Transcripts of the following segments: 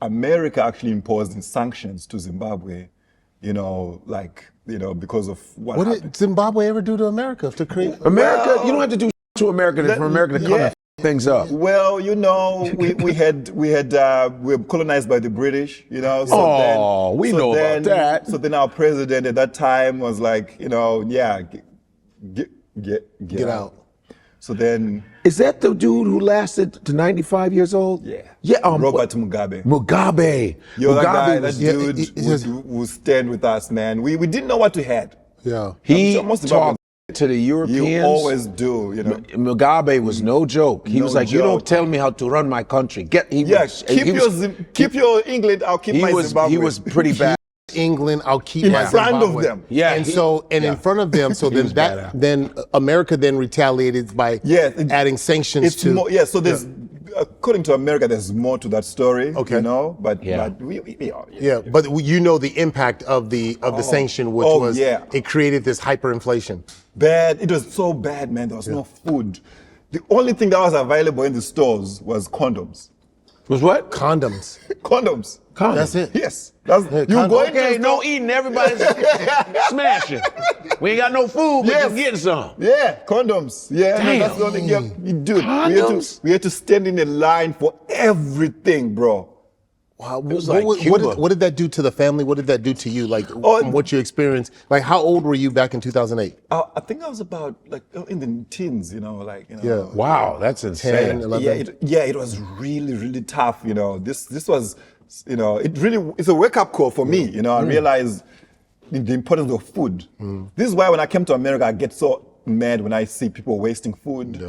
America actually imposed sanctions to Zimbabwe, because of what happened. Did Zimbabwe ever do to America to create? America, you don't have to do to America for America to come and things up. Well, we were colonized by the British, we know about that. So then our president at that time was like, get out. So then, is that the dude who lasted to 95 years old? Yeah. Yeah. Robert Mugabe. That dude would stand with us, man. We didn't know what to head. Yeah. He talked to the Europeans. You always do, Mugabe was no joke. He was like, you don't tell me how to run my country. Keep your England, I'll keep my Zimbabwe. He was pretty bad. England, I'll keep in front of them. Yeah, in front of them. So then America then retaliated by adding sanctions to. So there's according to America, there's more to that story. Okay, but the impact of the sanction, which was it created this hyperinflation. Bad. It was so bad, man. There was no food. The only thing that was available in the stores was condoms. Was what? Condoms. Condoms. That's it. Yes. No eating. Everybody's smashing. We ain't got no food, but you getting some. Yeah, condoms. Yeah, damn. That's the only thing you do. We had to stand in a line for everything, bro. Wow. What did that do to the family? What did that do to you? From what you experienced? How old were you back in 2008? I think I was about in the teens, Yeah. Wow, that's insane. 10, 11. It was really, really tough. This was, it's a wake-up call for me. I realized the importance of food. This is why when I came to America, I get so mad when I see people wasting food.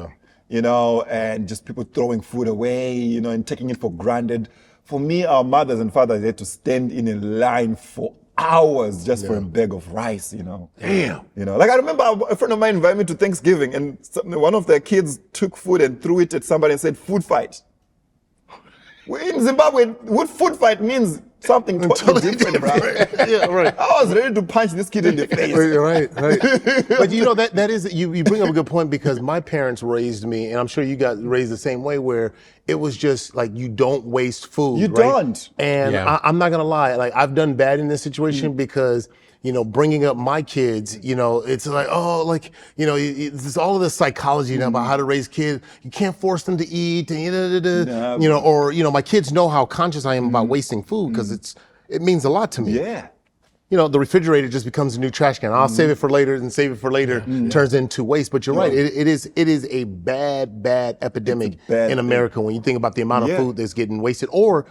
Yeah. And just people throwing food away, and taking it for granted. For me, our mothers and fathers had to stand in a line for hours just for a bag of rice, Damn. I remember a friend of mine invited me to Thanksgiving, and one of their kids took food and threw it at somebody and said, "Food fight." In Zimbabwe, what food fight means something totally different, bro. Yeah, right. I was ready to punch this kid in the face. Right. But that is, you bring up a good point, because my parents raised me, and I'm sure you got raised the same way, where it was just you don't waste food. You don't. And I'm not gonna lie, I've done bad in this situation because bringing up my kids, it's it's all of this psychology about how to raise kids. You can't force them to eat, my kids know how conscious I am about wasting food, because it means a lot to me. Yeah. The refrigerator just becomes a new trash can. I'll save it for later, and save it for later turns into waste. But you're right, it is a bad epidemic in America when you think about the amount of food that's getting wasted, or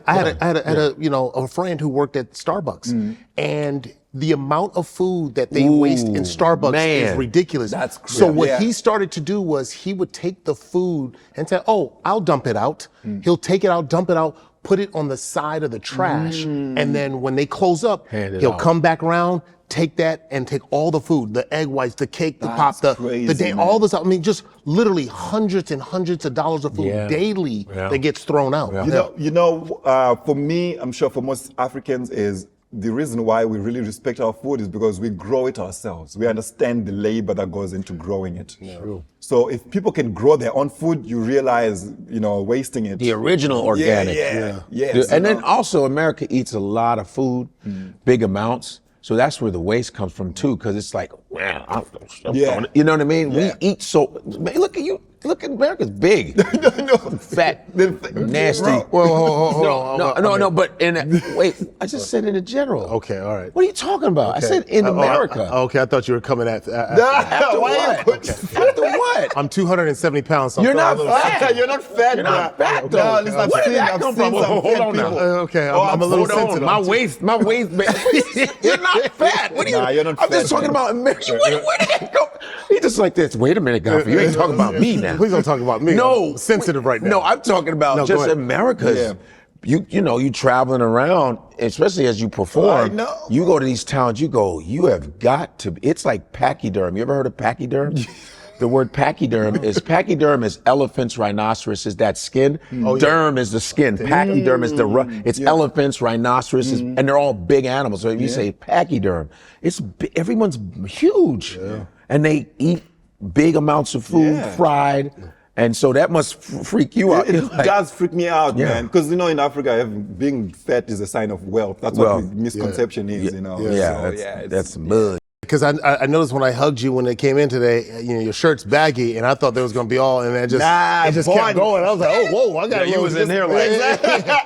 I had a friend who worked at Starbucks, and the amount of food that they waste in Starbucks is ridiculous. That's crazy. So what he started to do was he would take the food and say, "Oh, I'll dump it out." He'll take it out, dump it out, put it on the side of the trash, and then when they close up, he'll come back around, take that, and take all the food, the egg whites, the cake, the pop, the day, all this. I mean, just literally hundreds and hundreds of dollars of food daily that gets thrown out. For me, I'm sure for most Africans, is the reason why we really respect our food is because we grow it ourselves. We understand the labor that goes into growing it. True. So if people can grow their own food, you realize, wasting it. The original organic. And then also America eats a lot of food, big amounts. So that's where the waste comes from too, because it's like, man, you know what I mean? We eat so, man, look at you. Look at America's big. Fat, nasty. No, but wait, I just said in general. Okay, all right. What are you talking about? I said in America. Okay, I thought you were coming after what? After what? I'm 270 pounds. So You're not fat. You're not fat. You're not fat, though. Where did that come from? Hold on now. Okay, I'm a little sensitive. My waist, man. You're not fat. What are you? You're not fat. I'm just talking about America. Where did that go? He just like this. Wait a minute, Godfrey. You ain't talking about me now. Please don't talk about me. No, I'm sensitive right now. No, I'm talking about just America's. You traveling around, especially as you perform. You go to these towns. You have got to. It's like pachyderm. You ever heard of pachyderm? The word pachyderm is elephants, rhinoceroses, that skin. Derm is the skin. Pachyderm is it's elephants, rhinoceroses, and they're all big animals. So if you say pachyderm, everyone's huge. And they eat big amounts of food, fried, And so that must freak you out. It does freak me out, man. Because, in Africa, being fat is a sign of wealth. That's what the misconception is, Yeah, that's some bug. Because I noticed when I hugged you when it came in today, your shirt's baggy, and I thought there was going to be all, and it just kept going. I was like, oh, whoa, I got you was in there like, I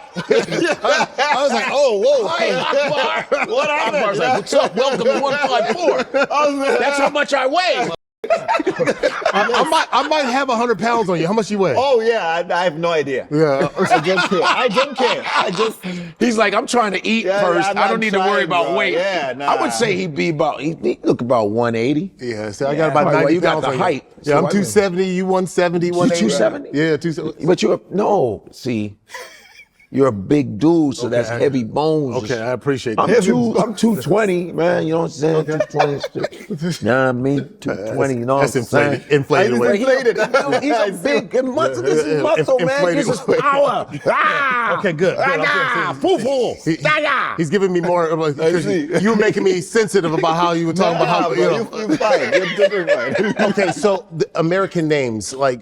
was like, oh, whoa. What happened? I was like, what's up? Welcome to 154. That's how much I weigh. I might have 100 pounds on you. How much you weigh? Oh yeah, I have no idea. Yeah, I don't care. He's like, I'm trying to eat first. I don't need to worry about weight. Yeah, I would say he look about 180. Yeah, so I got about 90 you got pounds the on height. You. Yeah, I'm 270. You 170, 180. 270? Yeah, 270. But see. You're a big dude, so that's heavy bones. Okay, I appreciate I'm that. 220, man. You know what I'm saying? Okay. 220. Nah, me 220. You know what I'm saying? That's inflated. He's a big muscle. This is muscle, man. This is power. Okay, good. Foo-foo. He's giving me more. You were making me sensitive about how you were talking about how. You're fine. You're totally fine. Okay, so the American names, like.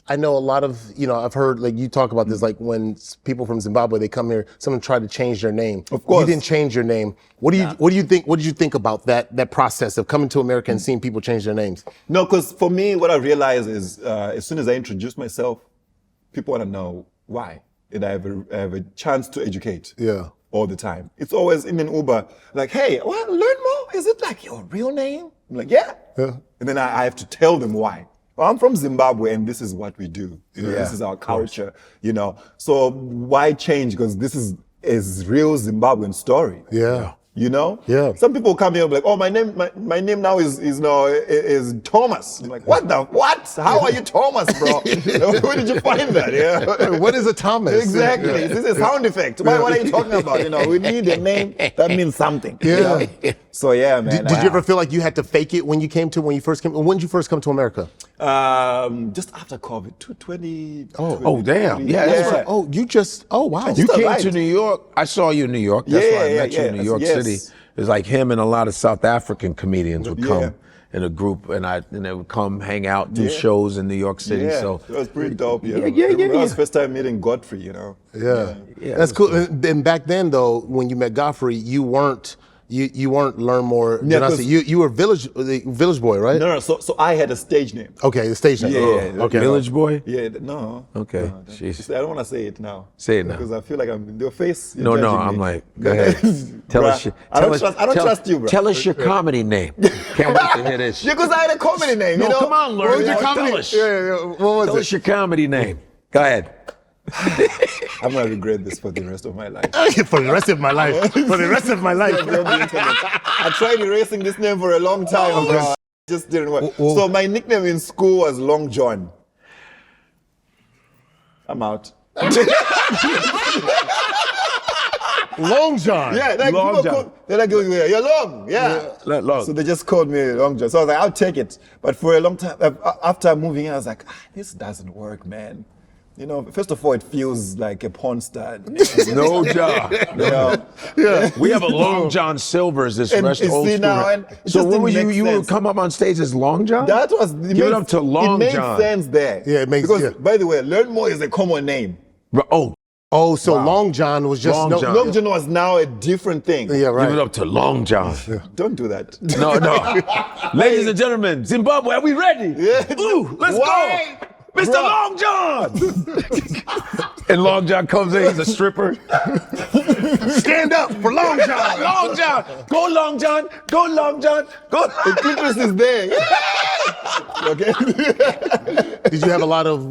I know a lot of, I've heard you talk about this, like when people from Zimbabwe, they come here, someone tried to change their name. Of course. You didn't change your name. What do you think? What did you think about that process of coming to America and seeing people change their names? No, because for me, what I realized is as soon as I introduce myself, people want to know why. And I have a chance to educate. Yeah. All the time. It's always in an Uber, like, hey, what, Learnmore? Is it like your real name? I'm like, yeah. And then I have to tell them why. Well, I'm from Zimbabwe and this is what we do. This is our culture, So why change? Because this is a real Zimbabwean story. Yeah. Yeah. Some people come here and be like, oh, my name now is Thomas. I'm like, what? How are you Thomas, bro? Where did you find that? Yeah. What is a Thomas? Exactly. This is a sound effect. What are you talking about? We need a name that means something. Yeah. So yeah, man. Did you ever feel like you had to fake it when you first came? When did you first come to America? Just after COVID, 20. Oh, damn. Yeah, that's right. Oh, wow. You came to New York. I saw you in New York. That's why I met you in New York City. It was like him and a lot of South African comedians would come in a group, and they would come hang out, do shows in New York City. Yeah, so it was pretty dope. That was the first time meeting Godfrey. Yeah, that's cool. And back then, though, when you met Godfrey, you weren't Learnmore Jonasi. You were village boy, right? No. So I had a stage name. Okay, the stage name. Okay. Village boy. Yeah. No. Okay. No, I don't want to say it now. Say it now. Because I feel like I'm in your face. No. I'm like, go ahead. Tell us. I don't trust you, bro. Tell us your comedy name. Can't wait to hear this. Because I had a comedy name. No, come on, Learn. What was your comedy? Tell us. What was Tell us your comedy name. Go ahead. I'm gonna regret this for the rest of my life. For the rest of my life. For the rest of my life. I tried erasing this name for a long time, bro. It just didn't work. So my nickname in school was Long John. I'm out. Long John. Yeah, like Long people John. they're like, you're long. Yeah. Long. So they just called me Long John. So I was like, I'll take it. But for a long time, after moving in, I was like, this doesn't work, man. First of all, it feels like a porn star. No job. We have a Long John Silver's this rest old school. So what were you would come up on stage as Long John? That was give it up to Long John. It made sense there. Yeah, it makes because by the way, Learnmore is a common name. So wow. Long John was just Long John was now a different thing. Yeah, right. Give it up to Long John. Don't do that. No. Ladies and gentlemen, Zimbabwe, are we ready? Yeah. Ooh, let's go. Mr. Long John! And Long John comes in, he's a stripper. Stand up for Long John! Long John! Go Long John! Go Long John! Go! The clitoris is there. Okay. Did you have a lot of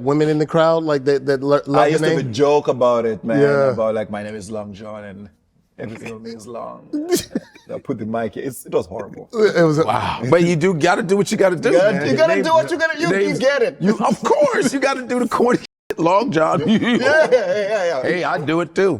women in the crowd that loved I used your to name? have a joke about it, man. Yeah. About my name is Long John and everything on me is long. I put the mic here. It was horrible. It was wow. But you gotta do what you gotta do. You gotta do what you gotta do. You get it. Of course, you gotta do the corny Long John. Yeah. Hey, I do it too.